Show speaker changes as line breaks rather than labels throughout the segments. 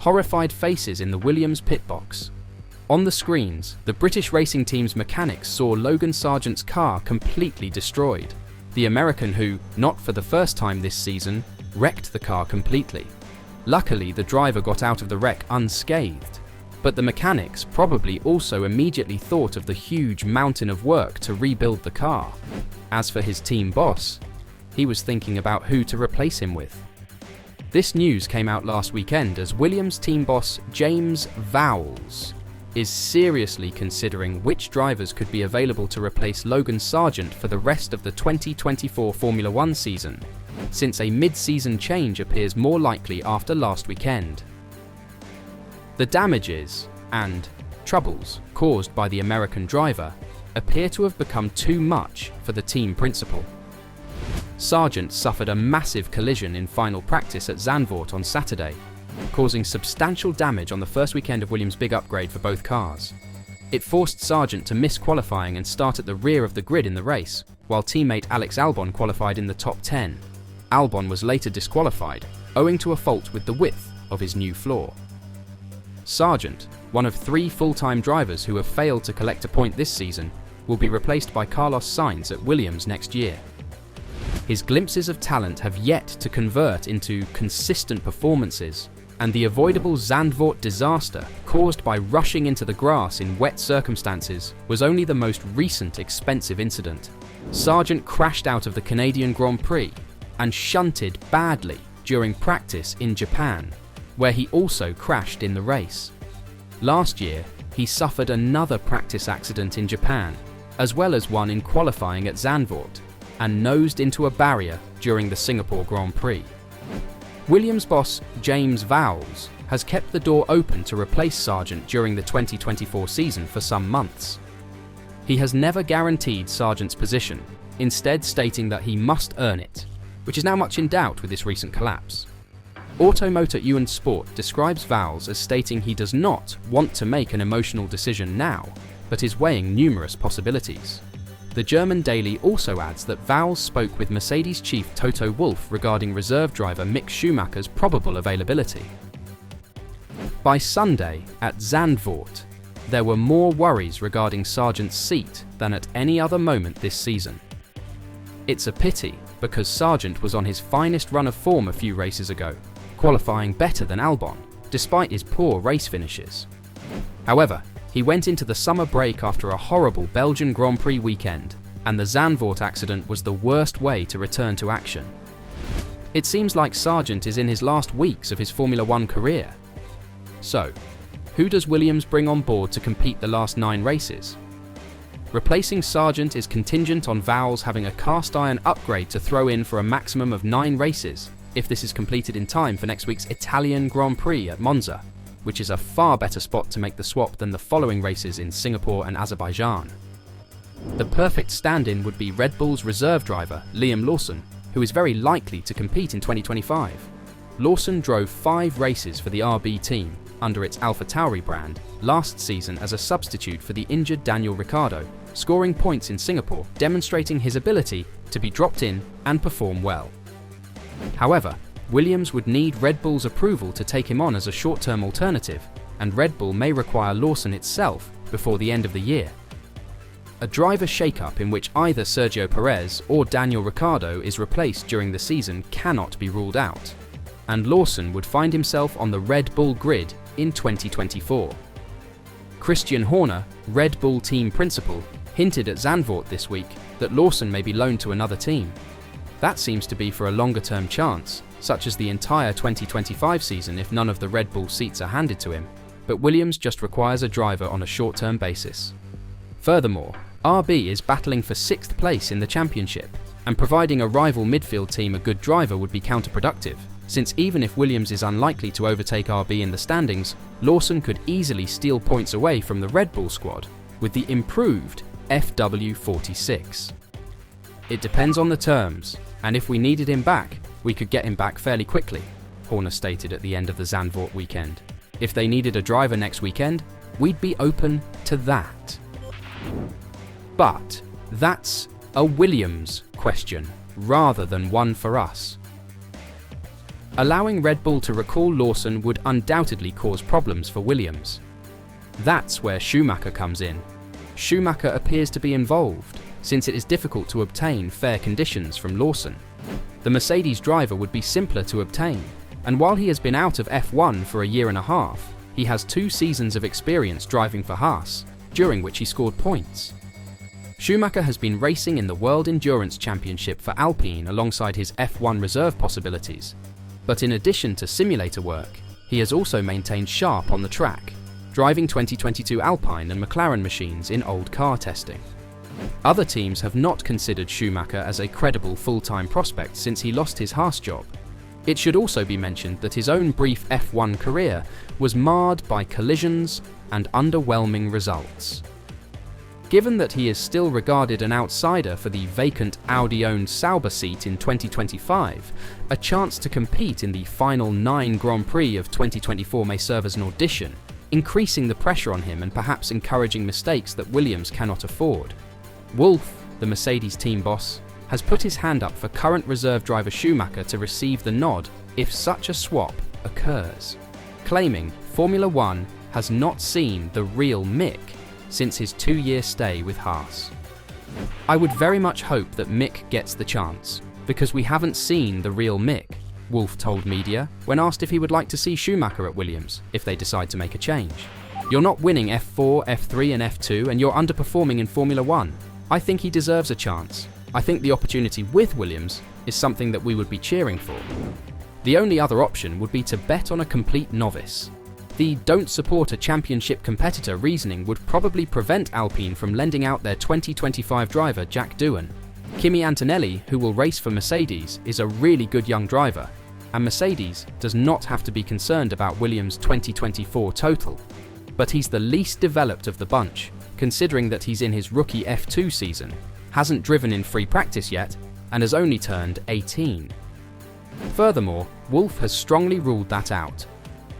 horrified faces in the Williams pit box. On the screens, the British racing team's mechanics saw Logan Sargeant's car completely destroyed. The American who, not for the first time this season, wrecked the car completely. Luckily, the driver got out of the wreck unscathed, but the mechanics probably also immediately thought of the huge mountain of work to rebuild the car. As for his team boss, he was thinking about who to replace him with. This news came out last weekend as Williams team boss James Vowles is seriously considering which drivers could be available to replace Logan Sargeant for the rest of the 2024 Formula One season, since a mid-season change appears more likely after last weekend. The damages and troubles caused by the American driver appear to have become too much for the team principal. Sargeant suffered a massive collision in final practice at Zandvoort on Saturday, causing substantial damage on the first weekend of Williams' big upgrade for both cars. It forced Sargeant to miss qualifying and start at the rear of the grid in the race, while teammate Alex Albon qualified in the top 10. Albon was later disqualified, owing to a fault with the width of his new floor. Sargeant, one of 3 full-time drivers who have failed to collect a point this season, will be replaced by Carlos Sainz at Williams next year. His glimpses of talent have yet to convert into consistent performances, and the avoidable Zandvoort disaster caused by rushing into the grass in wet circumstances was only the most recent expensive incident. Sargeant crashed out of the Canadian Grand Prix and shunted badly during practice in Japan, where he also crashed in the race. Last year, he suffered another practice accident in Japan, as well as one in qualifying at Zandvoort, and nosed into a barrier during the Singapore Grand Prix. Williams boss James Vowles has kept the door open to replace Sargeant during the 2024 season for some months. He has never guaranteed Sargeant's position, instead stating that he must earn it, which is now much in doubt with this recent collapse. Automotor UN Sport describes Vowles as stating he does not want to make an emotional decision now, but is weighing numerous possibilities. The German daily also adds that Vowles spoke with Mercedes chief Toto Wolff regarding reserve driver Mick Schumacher's probable availability. By Sunday at Zandvoort, there were more worries regarding Sargeant's seat than at any other moment this season. It's a pity, because Sargeant was on his finest run of form a few races ago, qualifying better than Albon, despite his poor race finishes. However, he went into the summer break after a horrible Belgian Grand Prix weekend, and the Zandvoort accident was the worst way to return to action. It seems like Sargeant is in his last weeks of his Formula One career. So, who does Williams bring on board to compete the last 9 races? Replacing Sargeant is contingent on Vowles having a cast iron upgrade to throw in for a maximum of 9 races, if this is completed in time for next week's Italian Grand Prix at Monza, which is a far better spot to make the swap than the following races in Singapore and Azerbaijan. The perfect stand-in would be Red Bull's reserve driver, Liam Lawson, who is very likely to compete in 2025. Lawson drove 5 races for the RB team, under its AlphaTauri brand, last season as a substitute for the injured Daniel Ricciardo, scoring points in Singapore, demonstrating his ability to be dropped in and perform well. However, Williams would need Red Bull's approval to take him on as a short-term alternative, and Red Bull may require Lawson itself before the end of the year. A driver shake-up in which either Sergio Perez or Daniel Ricciardo is replaced during the season cannot be ruled out, and Lawson would find himself on the Red Bull grid in 2024. Christian Horner, Red Bull team principal, hinted at Zandvoort this week that Lawson may be loaned to another team. That seems to be for a longer-term chance, such as the entire 2025 season if none of the Red Bull seats are handed to him, but Williams just requires a driver on a short-term basis. Furthermore, RB is battling for 6th place in the championship, and providing a rival midfield team a good driver would be counterproductive, since even if Williams is unlikely to overtake RB in the standings, Lawson could easily steal points away from the Red Bull squad with the improved FW46. It depends on the terms, and if we needed him back, we could get him back fairly quickly, Horner stated at the end of the Zandvoort weekend. If they needed a driver next weekend, we'd be open to that. But that's a Williams question rather than one for us. Allowing Red Bull to recall Lawson would undoubtedly cause problems for Williams. That's where Schumacher comes in. Schumacher appears to be involved, since it is difficult to obtain fair conditions from Lawson. The Mercedes driver would be simpler to obtain, and while he has been out of F1 for a year and a half, he has 2 seasons of experience driving for Haas, during which he scored points. Schumacher has been racing in the World Endurance Championship for Alpine alongside his F1 reserve possibilities, but in addition to simulator work, he has also maintained sharp on the track, driving 2022 Alpine and McLaren machines in old car testing. Other teams have not considered Schumacher as a credible full-time prospect since he lost his Haas job. It should also be mentioned that his own brief F1 career was marred by collisions and underwhelming results. Given that he is still regarded an outsider for the vacant Audi-owned Sauber seat in 2025, a chance to compete in the final 9 Grand Prix of 2024 may serve as an audition, increasing the pressure on him and perhaps encouraging mistakes that Williams cannot afford. Wolff, the Mercedes team boss, has put his hand up for current reserve driver Schumacher to receive the nod if such a swap occurs, claiming Formula One has not seen the real Mick since his 2-year stay with Haas. I would very much hope that Mick gets the chance, because we haven't seen the real Mick, Wolff told media when asked if he would like to see Schumacher at Williams if they decide to make a change. "You're not winning F4, F3 and F2 and you're underperforming in Formula One. I think he deserves a chance. I think the opportunity with Williams is something that we would be cheering for." The only other option would be to bet on a complete novice. The "don't support a championship competitor" reasoning would probably prevent Alpine from lending out their 2025 driver Jack Doohan. Kimi Antonelli, who will race for Mercedes, is a really good young driver, and Mercedes does not have to be concerned about Williams' 2024 total. But he's the least developed of the bunch, considering that he's in his rookie F2 season, hasn't driven in free practice yet, and has only turned 18. Furthermore, Wolff has strongly ruled that out.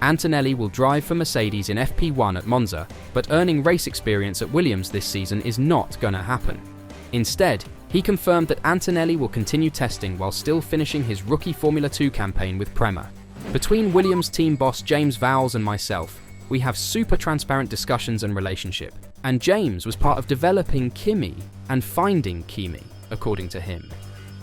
Antonelli will drive for Mercedes in FP1 at Monza, but earning race experience at Williams this season is not going to happen. Instead, he confirmed that Antonelli will continue testing while still finishing his rookie Formula 2 campaign with Prema. Between Williams team boss James Vowles and myself, we have super transparent discussions and relationship, and James was part of developing Kimi and finding Kimi, according to him.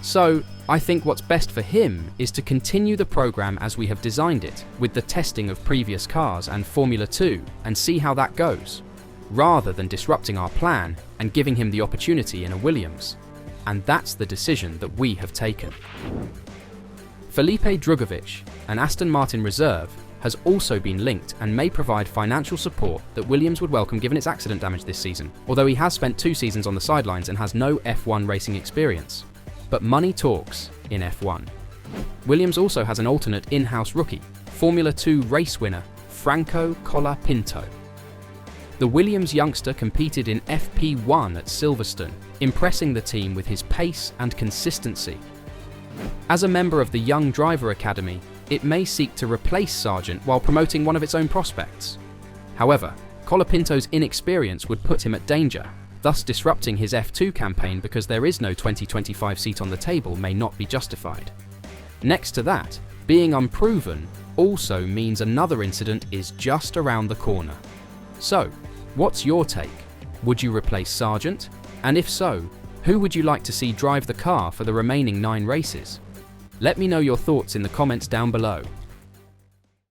So, I think what's best for him is to continue the program as we have designed it, with the testing of previous cars and Formula 2, and see how that goes, rather than disrupting our plan and giving him the opportunity in a Williams. And that's the decision that we have taken. Felipe Drugovich, an Aston Martin reserve, has also been linked and may provide financial support that Williams would welcome given its accident damage this season, although he has spent 2 seasons on the sidelines and has no F1 racing experience. But money talks in F1. Williams also has an alternate in-house rookie, Formula 2 race winner Franco Colapinto. The Williams youngster competed in FP1 at Silverstone, impressing the team with his pace and consistency. As a member of the Young Driver Academy, it may seek to replace Sargeant while promoting one of its own prospects. However, Colapinto's inexperience would put him at danger, thus disrupting his F2 campaign because there is no 2025 seat on the table may not be justified. Next to that, being unproven also means another incident is just around the corner. So, what's your take? Would you replace Sargeant? And if so, who would you like to see drive the car for the remaining 9 races? Let me know your thoughts in the comments down below.